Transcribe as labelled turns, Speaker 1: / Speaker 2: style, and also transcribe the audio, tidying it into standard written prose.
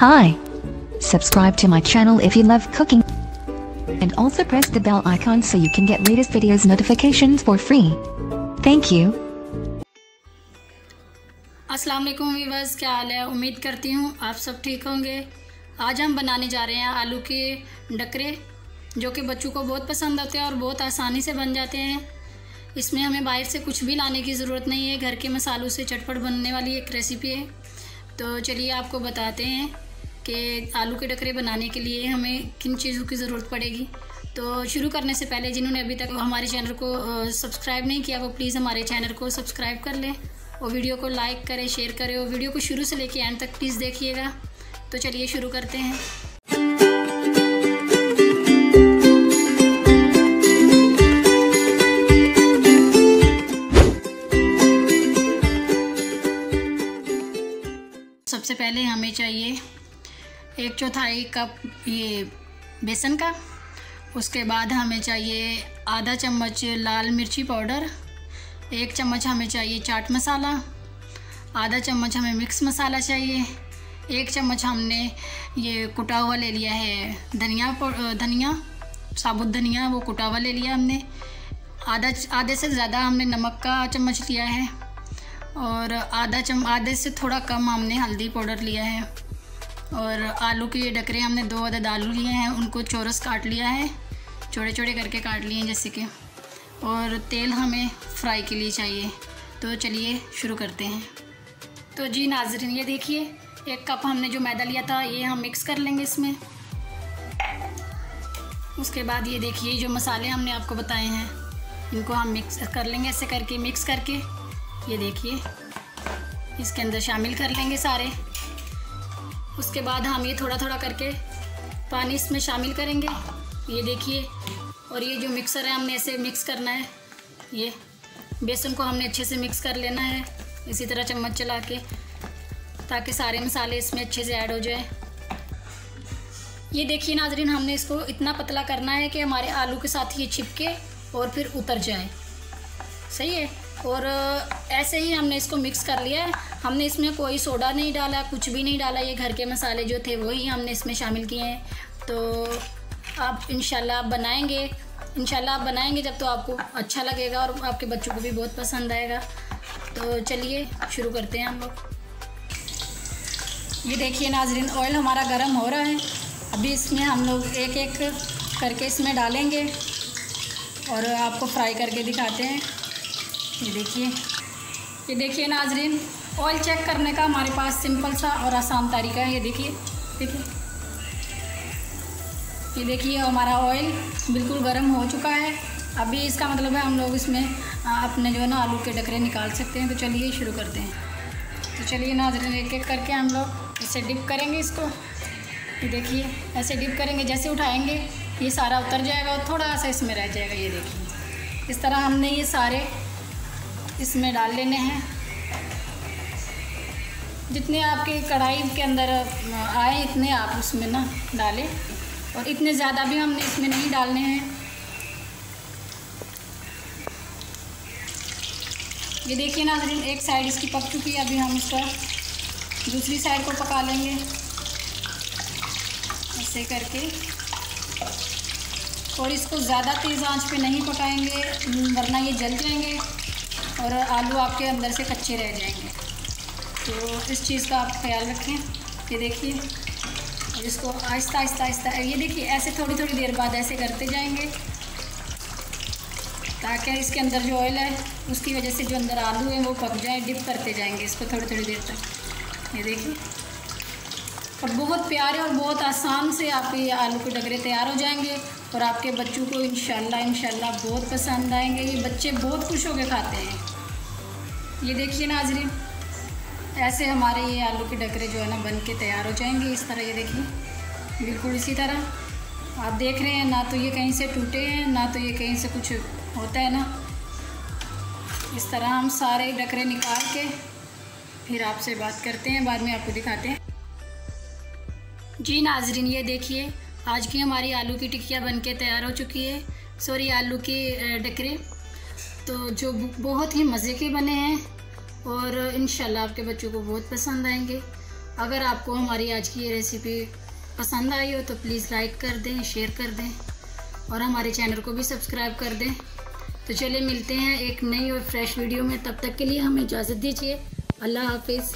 Speaker 1: Hi. Subscribe to my channel if you love cooking. And also press the bell icon so you can get latest videos notifications for free. Thank you.
Speaker 2: अस्सलाम वालेकुम viewers, क्या हाल है। उम्मीद करती हूँ आप सब ठीक होंगे। आज हम बनाने जा रहे हैं आलू के डकरे, जो कि बच्चों को बहुत पसंद होते हैं और बहुत आसानी से बन जाते हैं। इसमें हमें बाहर से कुछ भी लाने की ज़रूरत नहीं है, घर के मसालों से चटपट बनने वाली एक रेसिपी है। तो चलिए आपको बताते हैं कि आलू के डकरे बनाने के लिए हमें किन चीज़ों की ज़रूरत पड़ेगी। तो शुरू करने से पहले जिन्होंने अभी तक हमारे चैनल को सब्सक्राइब नहीं किया वो प्लीज़ हमारे चैनल को सब्सक्राइब कर लें और वीडियो को लाइक करें, शेयर करें और वीडियो को शुरू से लेकर एंड तक प्लीज़ देखिएगा। तो चलिए शुरू करते हैं। सबसे पहले हमें चाहिए 1/4 कप ये बेसन का। उसके बाद हमें चाहिए आधा चम्मच लाल मिर्ची पाउडर, 1 चम्मच हमें चाहिए चाट मसाला, आधा चम्मच हमें मिक्स मसाला चाहिए, 1 चम्मच हमने ये कुटा हुआ ले लिया है धनिया साबुत धनिया, वो कुटा हुआ ले लिया हमने। आधे से ज़्यादा हमने नमक का चम्मच लिया है और आधे से थोड़ा कम हमने हल्दी पाउडर लिया है। और आलू के ये डकरे हमने 2 अदद आलू लिए हैं, उनको चौरस काट लिया है, छोटे छोटे करके काट लिए हैं जैसे कि। और तेल हमें फ्राई के लिए चाहिए। तो चलिए शुरू करते हैं। तो जी नाज़रीन, ये देखिए 1 कप हमने जो मैदा लिया था ये हम मिक्स कर लेंगे इसमें। उसके बाद ये देखिए जो मसाले हमने आपको बताए हैं इनको हम मिक्स कर लेंगे, ऐसे करके मिक्स करके ये देखिए इसके अंदर शामिल कर लेंगे सारे। उसके बाद हम ये थोड़ा थोड़ा करके पानी इसमें शामिल करेंगे, ये देखिए। और ये जो मिक्सर है हमने ऐसे मिक्स करना है, ये बेसन को हमने अच्छे से मिक्स कर लेना है इसी तरह चम्मच चला के, ताकि सारे मसाले इसमें अच्छे से ऐड हो जाए। ये देखिए नाज़रीन, हमने इसको इतना पतला करना है कि हमारे आलू के साथ ये चिपके और फिर उतर जाए, सही है। और ऐसे ही हमने इसको मिक्स कर लिया है। हमने इसमें कोई सोडा नहीं डाला, कुछ भी नहीं डाला, ये घर के मसाले जो थे वही हमने इसमें शामिल किए हैं। तो आप इंशाल्लाह आप बनाएंगे जब तो आपको अच्छा लगेगा और आपके बच्चों को भी बहुत पसंद आएगा। तो चलिए शुरू करते हैं हम लोग। ये देखिए नाज़रीन, ऑयल हमारा गर्म हो रहा है। अभी इसमें हम लोग एक एक करके इसमें डालेंगे और आपको फ्राई करके दिखाते हैं। ये देखिए नाज़रीन, ऑयल चेक करने का हमारे पास सिंपल सा और आसान तरीका है। ये देखिए ये देखिए हमारा ऑयल बिल्कुल गर्म हो चुका है। अभी इसका मतलब है हम लोग इसमें अपने जो है ना आलू के डकरे निकाल सकते हैं। तो चलिए शुरू करते हैं। तो चलिए नाज़रीन, एक एक करके हम लोग इसे डिप करेंगे इसको। ये देखिए ऐसे डिप करेंगे, जैसे उठाएंगे ये सारा उतर जाएगा और थोड़ा सा इसमें रह जाएगा। ये देखिए इस तरह हमने ये सारे इसमें डाल लेने हैं। जितने आपके कढ़ाई के अंदर आए इतने आप उसमें ना डालें, और इतने ज़्यादा भी हमने इसमें नहीं डालने हैं। ये देखिए नाज़रीन, एक साइड इसकी पक चुकी है। अभी हम इसका दूसरी साइड को पका लेंगे ऐसे करके। और इसको ज़्यादा तेज़ आंच पे नहीं पकाएंगे वरना ये जल जाएंगे और आलू आपके अंदर से कच्चे रह जाएंगे। तो इस चीज़ का आप ख्याल रखें। ये देखिए इसको आहिस्ता ये देखिए ऐसे थोड़ी देर बाद ऐसे करते जाएंगे, ताकि इसके अंदर जो ऑयल है उसकी वजह से जो अंदर आलू है वो पक जाए। डिप करते जाएंगे इसको थोड़ी देर तक। ये देखिए, और बहुत प्यारे और बहुत आसान से आपके ये आलू के डकरे तैयार हो जाएंगे और आपके बच्चों को इंशाल्लाह बहुत पसंद आएंगे। ये बच्चे बहुत खुश होकर खाते हैं। ये देखिए नाज़रीन, ऐसे हमारे ये आलू के डकरे जो है ना बन के तैयार हो जाएंगे इस तरह। ये देखिए बिल्कुल इसी तरह आप देख रहे हैं, ना तो ये कहीं से टूटे हैं ना तो ये कहीं से कुछ होता है ना। इस तरह हम सारे डकरे निकाल के फिर आपसे बात करते हैं, बाद में आपको दिखाते हैं। जी नाज़रीन, ये देखिए आज की हमारी आलू की टिक्कियाँ बन के तैयार हो चुकी है। सॉरी, आलू के डकरे तो जो बहुत ही मज़े के बने हैं और इंशाल्लाह आपके बच्चों को बहुत पसंद आएंगे। अगर आपको हमारी आज की ये रेसिपी पसंद आई हो तो प्लीज़ लाइक कर दें, शेयर कर दें और हमारे चैनल को भी सब्सक्राइब कर दें। तो चलिए मिलते हैं एक नई और फ्रेश वीडियो में, तब तक के लिए हमें इजाज़त दीजिए। अल्लाह हाफिज़।